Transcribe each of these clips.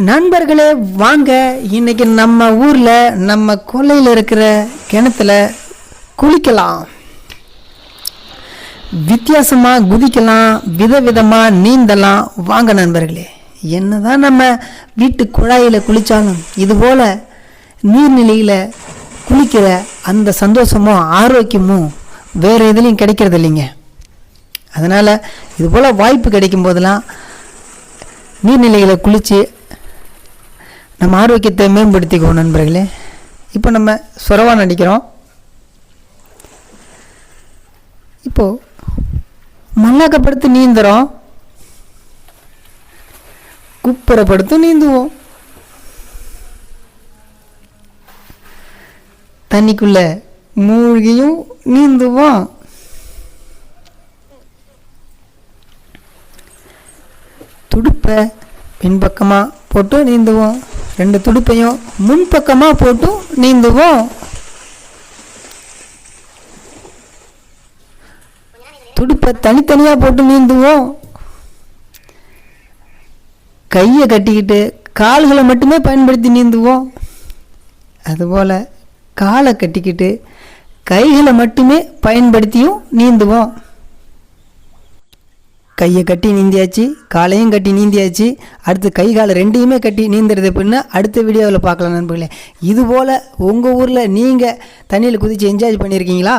நண்பர்களே வாங்க, இன்னைக்கு நம்ம ஊரில் நம்ம கொல்லையில் இருக்கிற கிணத்துல குளிக்கலாம், வித்தியாசமாக குதிக்கலாம், விதவிதமாக நீந்தலாம். வாங்க நண்பர்களே, என்னதான் நம்ம வீட்டு குழாயில் குளித்தாலும் இதுபோல் நீர்நிலையில் குளிக்கிற அந்த சந்தோஷமும் ஆரோக்கியமும் வேறு எதுலேயும் கிடைக்கிறது இல்லைங்க. அதனால் இதுபோல் வாய்ப்பு கிடைக்கும் போதெல்லாம் நீர்நிலைகளை குளித்து நம்ம ஆரோக்கியத்தை மேம்படுத்திக்குவோம் நண்பர்களே. இப்போ நம்ம சொரவா நடிக்கிறோம். இப்போது மல்லாக்கப்படுத்து நீந்துறோம், குப்புறப்படுத்து நீந்துவோம், தண்ணிக்குள்ள மூழ்கியும் நீந்துவோம். துடுப்பை பின்பக்கமாக போட்டு நீந்துவோம், ரெண்டு துடுப்பையும் முன்பக்கமாக போட்டும் நீந்துவோம். துடுப்பை தனித்தனியாக போட்டு நீந்துவோம். கையை கட்டிக்கிட்டு கால்களை மட்டுமே பயன்படுத்தி நீந்துவோம். அதுபோல் காலை கட்டிக்கிட்டு கைகளை மட்டுமே பயன்படுத்தியும் நீந்துவோம். கையை கட்டி நீந்தியாச்சு, காலையும் கட்டி நீந்தியாச்சு. அடுத்து கை காலை ரெண்டையுமே கட்டி நீந்துறது எப்படின்னா அடுத்த வீடியோவில் பார்க்கலாம் நண்பர்களே. இதுபோல் உங்கள் ஊரில் நீங்கள் தண்ணியில் குதித்து என்ஜாய் பண்ணியிருக்கீங்களா?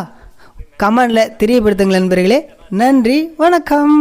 கமெண்டில் தெரியப்படுத்துங்க நண்பர்களே. நன்றி, வணக்கம்.